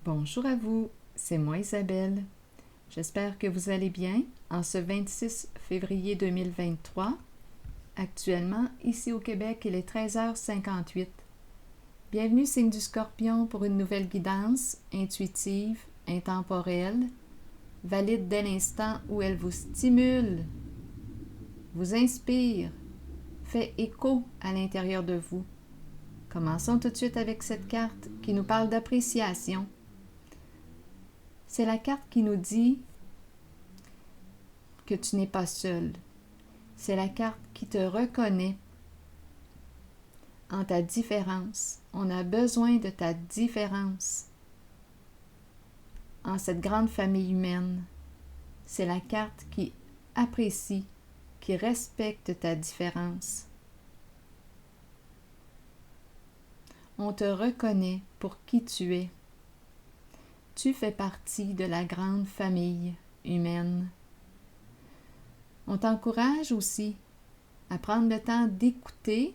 Bonjour à vous, c'est moi Isabelle. J'espère que vous allez bien en ce 26 février 2023. Actuellement, ici au Québec, il est 13h58. Bienvenue signe du Scorpion pour une nouvelle guidance intuitive, intemporelle, valide dès l'instant où elle vous stimule, vous inspire, fait écho à l'intérieur de vous. Commençons tout de suite avec cette carte qui nous parle d'appréciation. C'est la carte qui nous dit que tu n'es pas seul. C'est la carte qui te reconnaît en ta différence. On a besoin de ta différence en cette grande famille humaine. C'est la carte qui apprécie, qui respecte ta différence. On te reconnaît pour qui tu es. Tu fais partie de la grande famille humaine. On t'encourage aussi à prendre le temps d'écouter,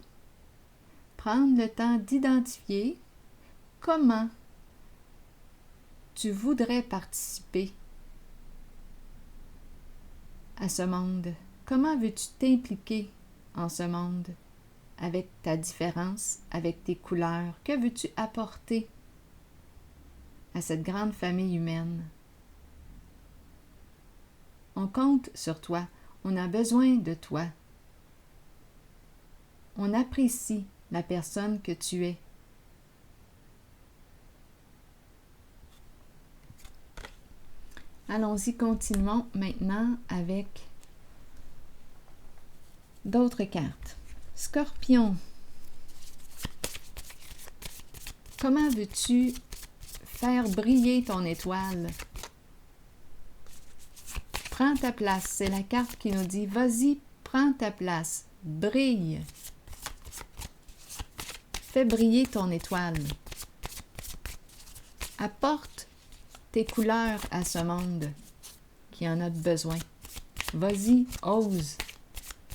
prendre le temps d'identifier comment tu voudrais participer à ce monde. Comment veux-tu t'impliquer en ce monde avec ta différence, avec tes couleurs? Que veux-tu apporter à cette grande famille humaine? On compte sur toi. On a besoin de toi. On apprécie la personne que tu es. Allons-y, continuons maintenant avec d'autres cartes. Scorpion, comment veux-tu faire briller ton étoile? Prends ta place. C'est la carte qui nous dit, vas-y, prends ta place, brille. Fais briller ton étoile. Apporte tes couleurs à ce monde qui en a besoin. Vas-y, ose.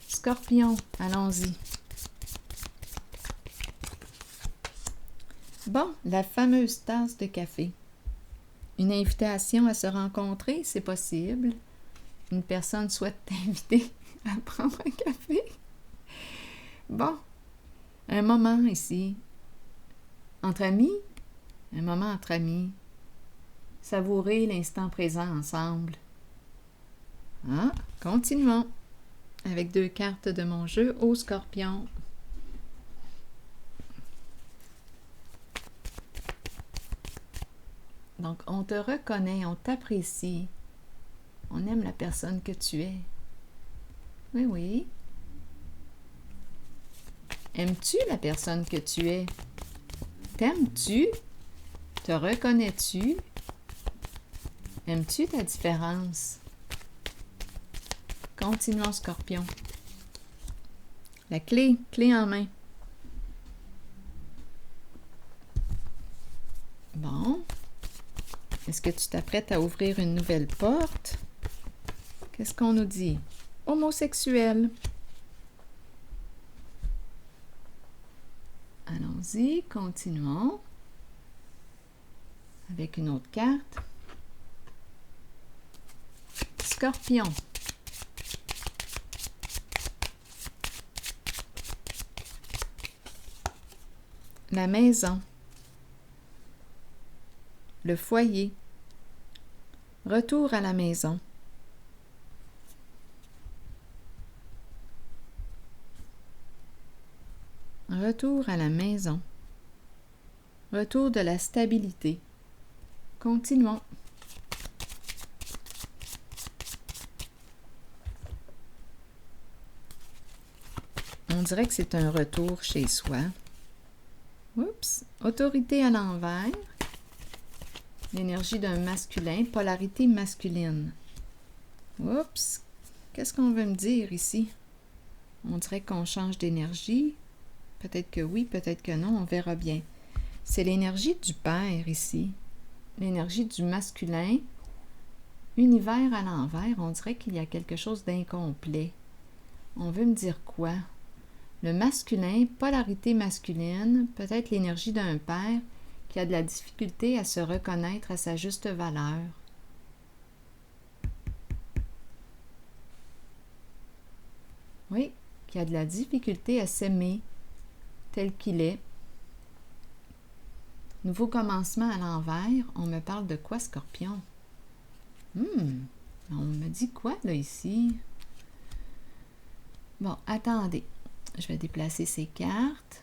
Scorpion, allons-y. Bon, la fameuse tasse de café. Une invitation à se rencontrer, c'est possible. Une personne souhaite t'inviter à prendre un café. Bon, un moment ici, entre amis, un moment entre amis, savourer l'instant présent ensemble. Continuons avec 2 cartes de mon jeu au Scorpion. Donc, on te reconnaît, on t'apprécie. On aime la personne que tu es. Oui, oui. Aimes-tu la personne que tu es? T'aimes-tu? Te reconnais-tu? Aimes-tu ta différence? Continuons, Scorpion. La clé en main. Bon. Est-ce que tu t'apprêtes à ouvrir une nouvelle porte? Qu'est-ce qu'on nous dit? Homosexuel. Allons-y, continuons. Avec une autre carte. Scorpion. La maison. Le foyer. Retour à la maison. Retour à la maison. Retour de la stabilité. Continuons. On dirait que c'est un retour chez soi. Oups! Autorité à l'envers. L'énergie d'un masculin. Polarité masculine. Oups! Qu'est-ce qu'on veut me dire ici? On dirait qu'on change d'énergie. Peut-être que oui, peut-être que non, on verra bien. C'est l'énergie du père ici. L'énergie du masculin. Univers à l'envers, on dirait qu'il y a quelque chose d'incomplet. On veut me dire quoi? Le masculin, polarité masculine, peut-être l'énergie d'un père qui a de la difficulté à se reconnaître à sa juste valeur. Oui, qui a de la difficulté à s'aimer tel qu'il est. Nouveau commencement à l'envers. On me parle de quoi, Scorpion? On me dit quoi, là, ici? Bon, attendez. Je vais déplacer ces cartes.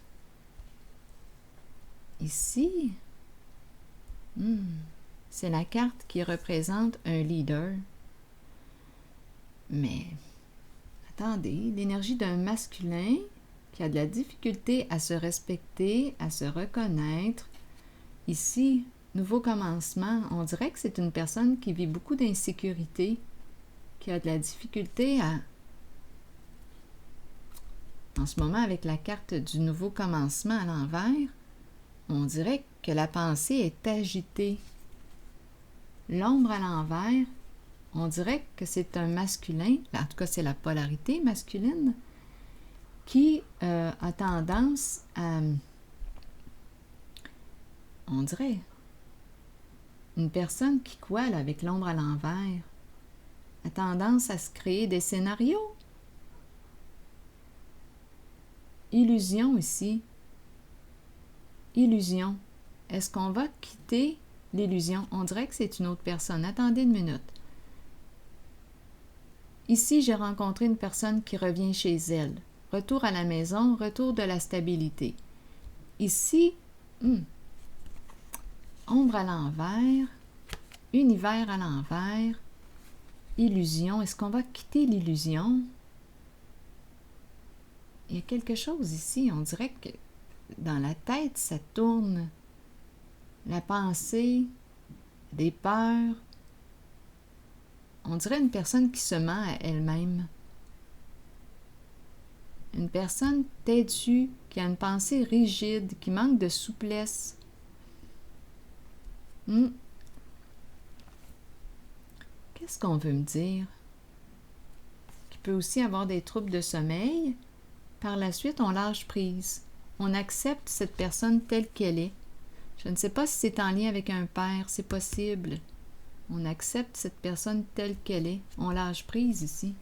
Ici, c'est la carte qui représente un leader. Mais, attendez, l'énergie d'un masculin qui a de la difficulté à se respecter, à se reconnaître. Ici, nouveau commencement, on dirait que c'est une personne qui vit beaucoup d'insécurité, qui a de la difficulté à... En ce moment, avec la carte du nouveau commencement à l'envers, on dirait que la pensée est agitée. L'ombre à l'envers, on dirait que c'est un masculin, en tout cas c'est la polarité masculine, qui a tendance à... On dirait une personne qui coule avec l'ombre à l'envers a tendance à se créer des scénarios. Illusion ici. Illusion. Est-ce qu'on va quitter l'illusion? On dirait que c'est une autre personne. Attendez une minute. Ici, j'ai rencontré une personne qui revient chez elle. Retour à la maison, retour de la stabilité. Ici, ombre à l'envers, univers à l'envers, illusion. Est-ce qu'on va quitter l'illusion? Il y a quelque chose ici. On dirait que dans la tête, ça tourne. La pensée, des peurs. On dirait une personne qui se ment à elle-même. Une personne têtue, qui a une pensée rigide, qui manque de souplesse. Qu'est-ce qu'on veut me dire? Qui peut aussi avoir des troubles de sommeil. Par la suite, on lâche prise. On accepte cette personne telle qu'elle est. Je ne sais pas si c'est en lien avec un père, c'est possible. On accepte cette personne telle qu'elle est. On lâche prise ici.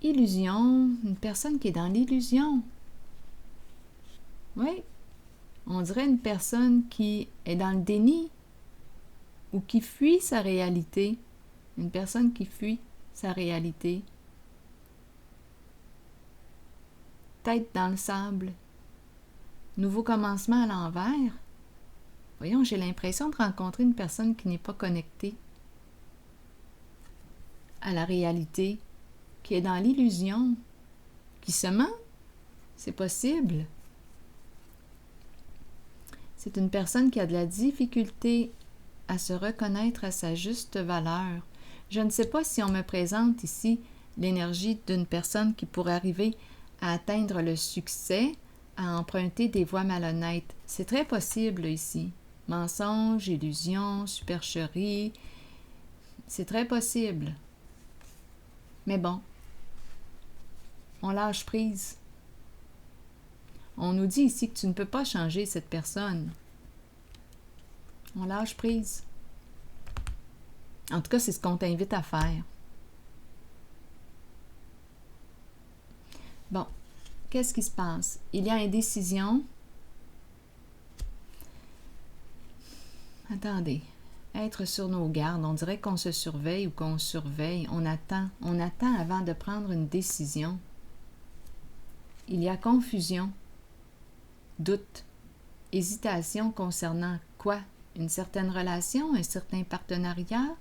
Illusion, une personne qui est dans l'illusion. Oui, on dirait une personne qui est dans le déni ou qui fuit sa réalité. Une personne qui fuit sa réalité. Tête dans le sable. Nouveau commencement à l'envers. Voyons, j'ai l'impression de rencontrer une personne qui n'est pas connectée à la réalité, qui est dans l'illusion, qui se ment. C'est possible. C'est une personne qui a de la difficulté à se reconnaître à sa juste valeur. Je ne sais pas si on me présente ici l'énergie d'une personne qui pourrait arriver à atteindre le succès, à emprunter des voies malhonnêtes. C'est très possible ici. Mensonge, illusion, supercherie, c'est très possible. Mais bon, on lâche prise. On nous dit ici que tu ne peux pas changer cette personne. On lâche prise. En tout cas, c'est ce qu'on t'invite à faire. Bon, qu'est-ce qui se passe? Il y a indécision. Attendez. Être sur nos gardes. On dirait qu'on se surveille ou qu'on surveille. On attend avant de prendre une décision. Il y a confusion, doute, hésitation concernant quoi? Une certaine relation, un certain partenariat?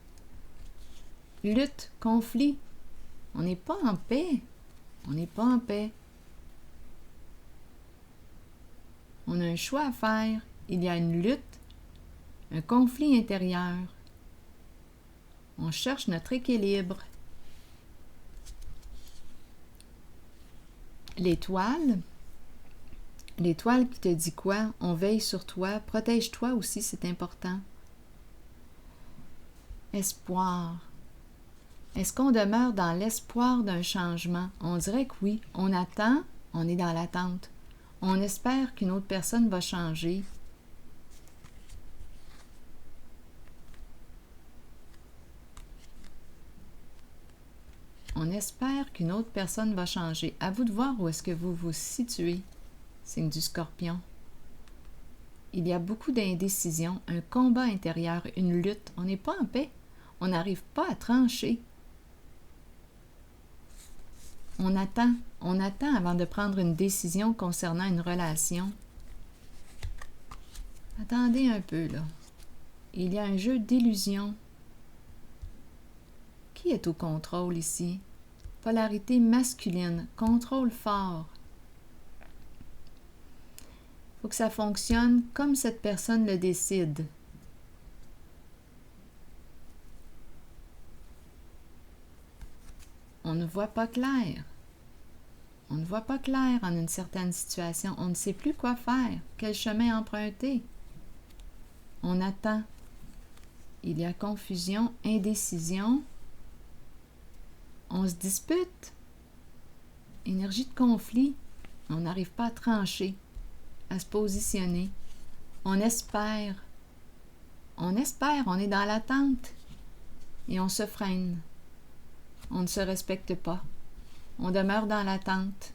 Lutte, conflit. On n'est pas en paix. On n'est pas en paix. On a un choix à faire. Il y a une lutte, un conflit intérieur. On cherche notre équilibre. L'étoile qui te dit quoi? On veille sur toi, protège-toi aussi, c'est important. Espoir. Est-ce qu'on demeure dans l'espoir d'un changement? On dirait que oui. On attend, on est dans l'attente. On espère qu'une autre personne va changer. espère qu'une autre personne va changer. À vous de voir où est-ce que vous vous situez, signe du Scorpion. Il y a beaucoup d'indécision, un combat intérieur, une lutte. On n'est pas en paix. On n'arrive pas à trancher. On attend avant de prendre une décision concernant une relation. Attendez un peu, là. Il y a un jeu d'illusion. Qui est au contrôle ici? Polarité masculine, contrôle fort. Il faut que ça fonctionne comme cette personne le décide. On ne voit pas clair. On ne voit pas clair en une certaine situation. On ne sait plus quoi faire, quel chemin emprunter. On attend. Il y a confusion, indécision. On se dispute. Énergie de conflit. On n'arrive pas à trancher, à se positionner. On espère. On espère, on est dans l'attente. Et on se freine. On ne se respecte pas. On demeure dans l'attente.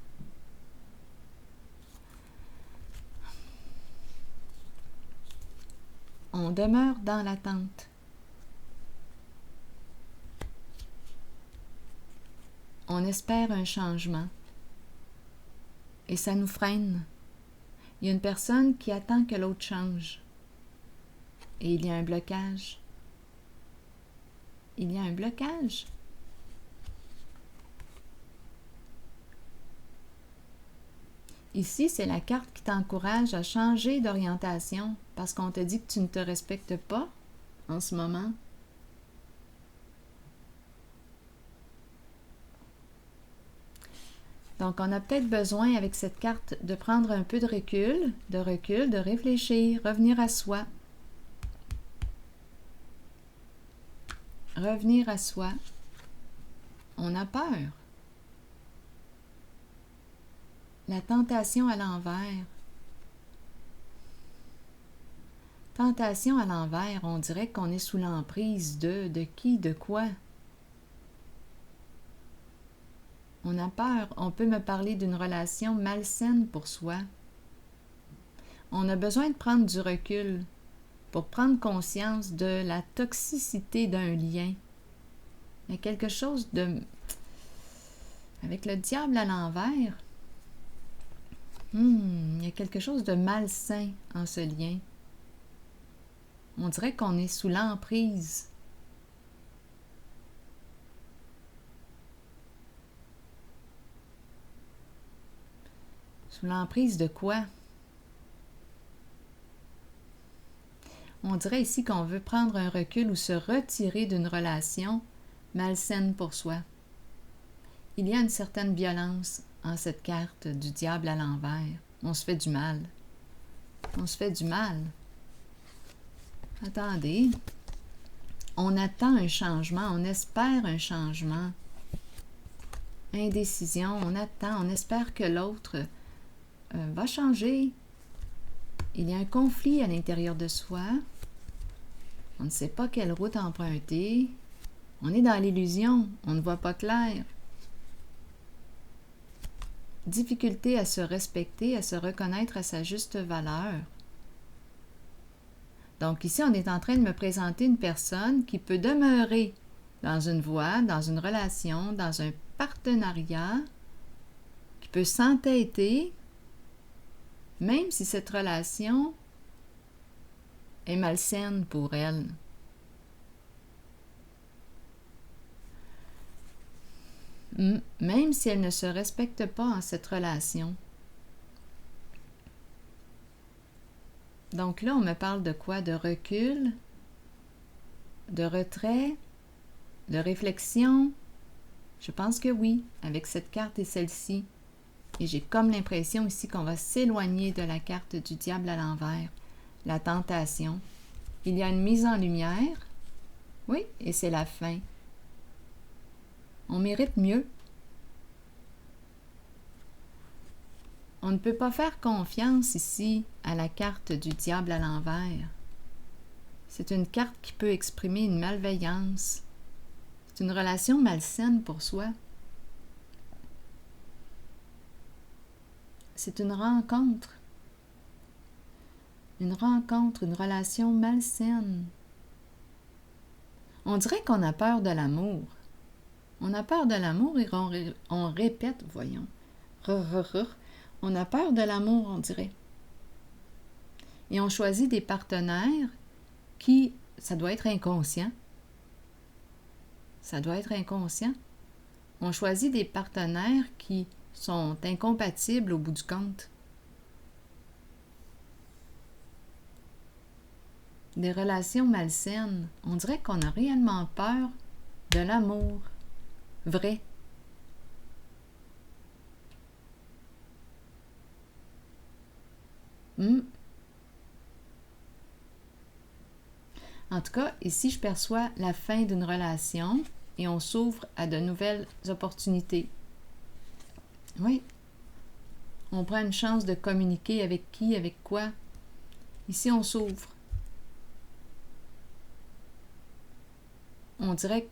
On demeure dans l'attente. On espère un changement. Et ça nous freine. Il y a une personne qui attend que l'autre change. Et il y a un blocage. Il y a un blocage. Ici, c'est la carte qui t'encourage à changer d'orientation parce qu'on te dit que tu ne te respectes pas en ce moment. Donc, on a peut-être besoin avec cette carte de prendre un peu de recul, de réfléchir, revenir à soi. Revenir à soi. On a peur. La tentation à l'envers. Tentation à l'envers, on dirait qu'on est sous l'emprise de qui, de quoi? On a peur, on peut me parler d'une relation malsaine pour soi. On a besoin de prendre du recul pour prendre conscience de la toxicité d'un lien. Il y a quelque chose de... Avec le diable à l'envers, il y a quelque chose de malsain en ce lien. On dirait qu'on est sous l'emprise. Sous l'emprise de quoi? On dirait ici qu'on veut prendre un recul ou se retirer d'une relation malsaine pour soi. Il y a une certaine violence en cette carte du diable à l'envers. On se fait du mal. On se fait du mal. Attendez. On attend un changement, on espère un changement. Indécision, on attend, on espère que l'autre va changer. Il y a un conflit à l'intérieur de soi. On ne sait pas quelle route emprunter. On est dans l'illusion, on ne voit pas clair. Difficulté à se respecter, à se reconnaître à sa juste valeur. Donc ici, on est en train de me présenter une personne qui peut demeurer dans une voie, dans une relation, dans un partenariat, qui peut s'entêter, même si cette relation est malsaine pour elle. Même si elle ne se respecte pas en cette relation. Donc là, on me parle de quoi? De recul, de retrait, de réflexion. Je pense que oui, avec cette carte et celle-ci. Et j'ai comme l'impression ici qu'on va s'éloigner de la carte du diable à l'envers, la tentation. Il y a une mise en lumière. Oui, et c'est la fin. On mérite mieux. On ne peut pas faire confiance ici à la carte du diable à l'envers. C'est une carte qui peut exprimer une malveillance. C'est une relation malsaine pour soi. c'est une rencontre. Une rencontre, une relation malsaine. On dirait qu'on a peur de l'amour. On a peur de l'amour et on répète, voyons. On a peur de l'amour, on dirait. Et on choisit des partenaires qui, ça doit être inconscient. Ça doit être inconscient. On choisit des partenaires qui sont incompatibles au bout du compte. Des relations malsaines. On dirait qu'on a réellement peur de l'amour vrai. En tout cas, ici, je perçois la fin d'une relation et on s'ouvre à de nouvelles opportunités. Oui. On prend une chance de communiquer avec qui, avec quoi. Ici, on s'ouvre. On dirait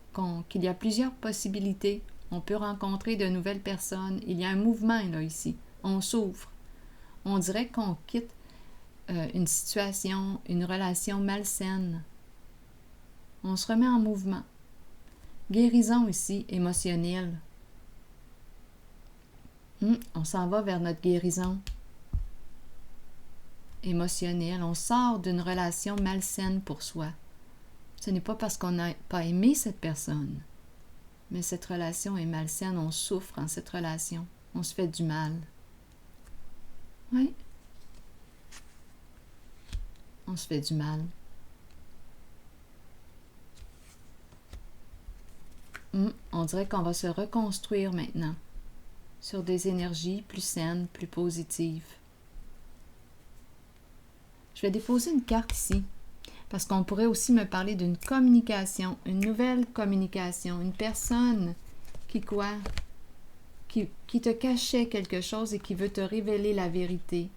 qu'il y a plusieurs possibilités. On peut rencontrer de nouvelles personnes. Il y a un mouvement là, ici. On s'ouvre. On dirait qu'on quitte une situation, une relation malsaine. On se remet en mouvement. Guérison ici, émotionnelle. On s'en va vers notre guérison émotionnelle. On sort d'une relation malsaine pour soi. Ce n'est pas parce qu'on n'a pas aimé cette personne, mais cette relation est malsaine. On souffre en cette relation. On se fait du mal. Oui. On se fait du mal. On dirait qu'on va se reconstruire maintenant sur des énergies plus saines, plus positives. Je vais déposer une carte ici parce qu'on pourrait aussi me parler d'une communication, une nouvelle communication, une personne qui te cachait quelque chose et qui veut te révéler la vérité,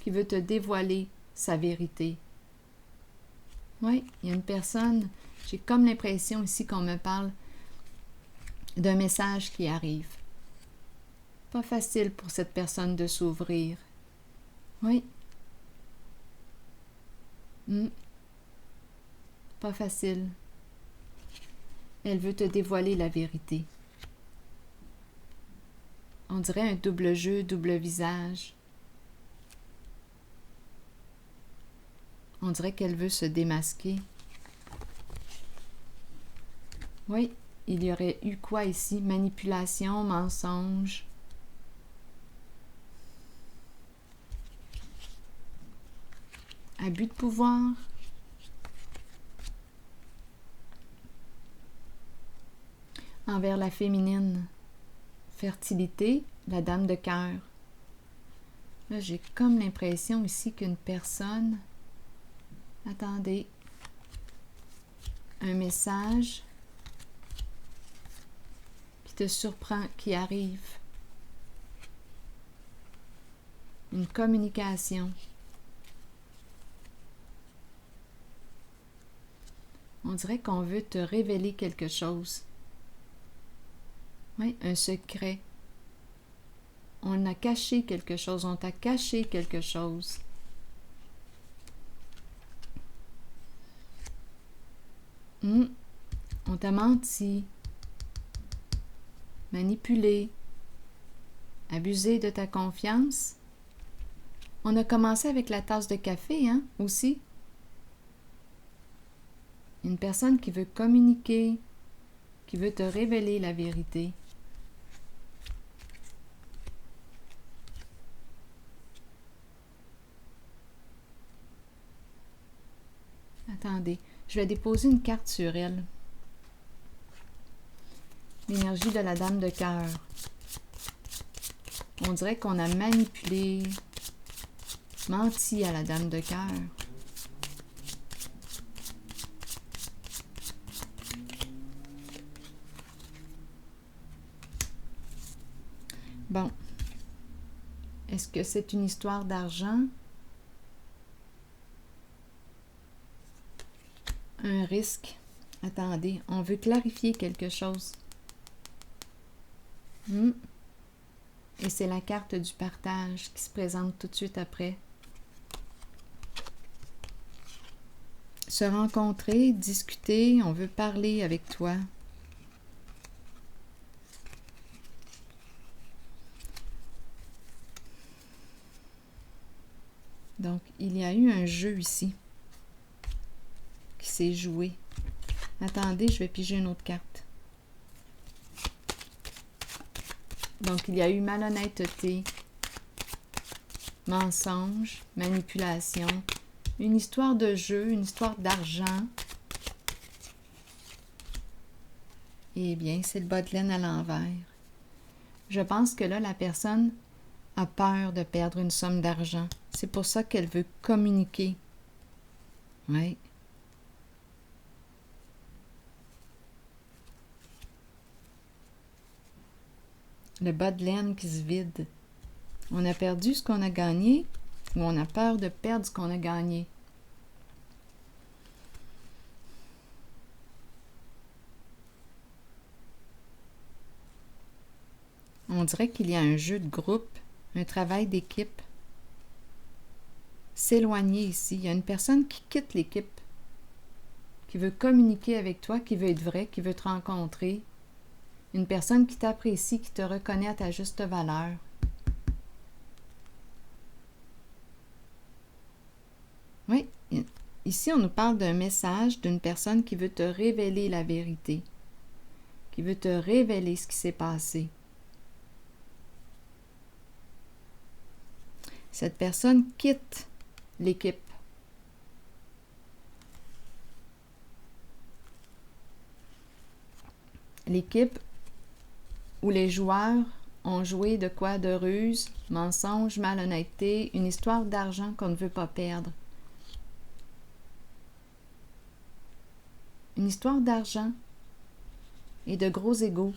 qui veut te dévoiler sa vérité. Oui, il y a une personne, j'ai comme l'impression ici qu'on me parle d'un message qui arrive. Pas facile pour cette personne de s'ouvrir. Oui. Pas facile. Elle veut te dévoiler la vérité. On dirait un double jeu, double visage. On dirait qu'elle veut se démasquer. Oui, il y aurait eu quoi ici? Manipulation, mensonge. Abus de pouvoir. Envers la féminine. Fertilité, la dame de cœur. Là, j'ai comme l'impression ici qu'une personne... Attendez. Un message qui te surprend, qui arrive. Une communication. On dirait qu'on veut te révéler quelque chose. Oui, un secret. On a caché quelque chose, on t'a caché quelque chose. On t'a menti, manipulé, abusé de ta confiance. On a commencé avec la tasse de café, aussi. Une personne qui veut communiquer, qui veut te révéler la vérité. Attendez, je vais déposer une carte sur elle. L'énergie de la dame de cœur. On dirait qu'on a manipulé, menti à la dame de cœur. Bon. Est-ce que c'est une histoire d'argent? Un risque? Attendez, on veut clarifier quelque chose. Et c'est la carte du partage qui se présente tout de suite après. Se rencontrer, discuter, on veut parler avec toi. Donc, il y a eu un jeu ici qui s'est joué. Attendez, je vais piger une autre carte. Donc, il y a eu malhonnêteté, mensonge, manipulation, une histoire de jeu, une histoire d'argent. Eh bien, c'est le bas de laine à l'envers. Je pense que là, la personne a peur de perdre une somme d'argent. C'est pour ça qu'elle veut communiquer. Oui. Le bas de laine qui se vide. On a perdu ce qu'on a gagné ou on a peur de perdre ce qu'on a gagné. On dirait qu'il y a un jeu de groupe, un travail d'équipe. S'éloigner ici. Il y a une personne qui quitte l'équipe, qui veut communiquer avec toi, qui veut être vrai, qui veut te rencontrer. Une personne qui t'apprécie, qui te reconnaît à ta juste valeur. Oui, ici on nous parle d'un message d'une personne qui veut te révéler la vérité, qui veut te révéler ce qui s'est passé. Cette personne quitte l'équipe. L'équipe où les joueurs ont joué de quoi? De ruse, mensonge, malhonnêteté, une histoire d'argent qu'on ne veut pas perdre. Une histoire d'argent et de gros égos.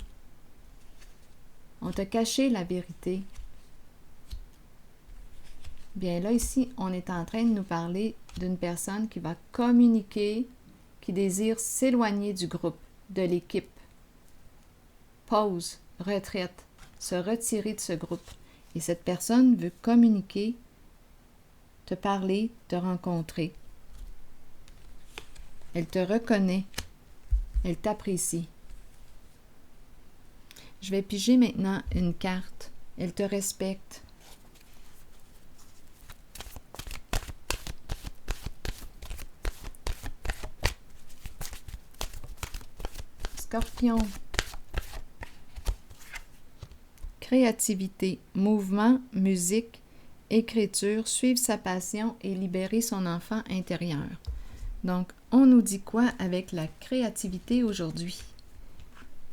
On t'a caché la vérité. Bien là, ici, on est en train de nous parler d'une personne qui va communiquer, qui désire s'éloigner du groupe, de l'équipe. Pause, retraite, se retirer de ce groupe. Et cette personne veut communiquer, te parler, te rencontrer. Elle te reconnaît. Elle t'apprécie. Je vais piger maintenant une carte. Elle te respecte. Scorpion. Créativité, mouvement, musique, écriture, suivre sa passion et libérer son enfant intérieur. Donc, on nous dit quoi avec la créativité aujourd'hui?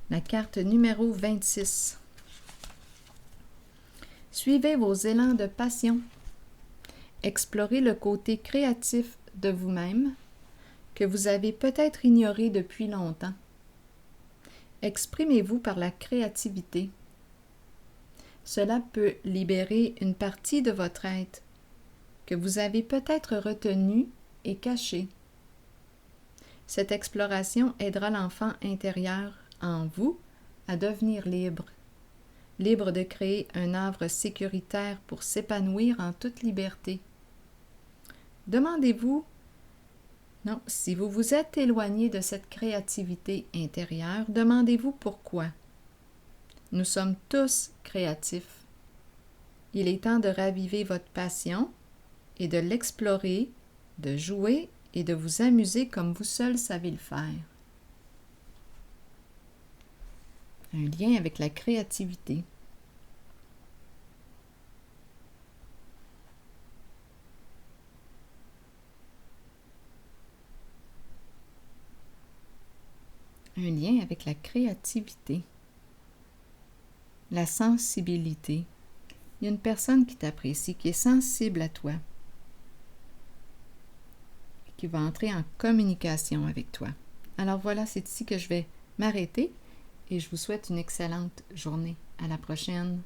La carte numéro 26. Suivez vos élans de passion. Explorez le côté créatif de vous-même que vous avez peut-être ignoré depuis longtemps. Exprimez-vous par la créativité. Cela peut libérer une partie de votre être que vous avez peut-être retenue et cachée. Cette exploration aidera l'enfant intérieur en vous à devenir libre, libre de créer un havre sécuritaire pour s'épanouir en toute liberté. Demandez-vous, si vous vous êtes éloigné de cette créativité intérieure, demandez-vous pourquoi. Nous sommes tous créatifs. Il est temps de raviver votre passion et de l'explorer, de jouer et de vous amuser comme vous seul savez le faire. Un lien avec la créativité. Un lien avec la créativité. La sensibilité. Il y a une personne qui t'apprécie, qui est sensible à toi, qui va entrer en communication avec toi. Alors voilà, c'est ici que je vais m'arrêter et je vous souhaite une excellente journée. À la prochaine.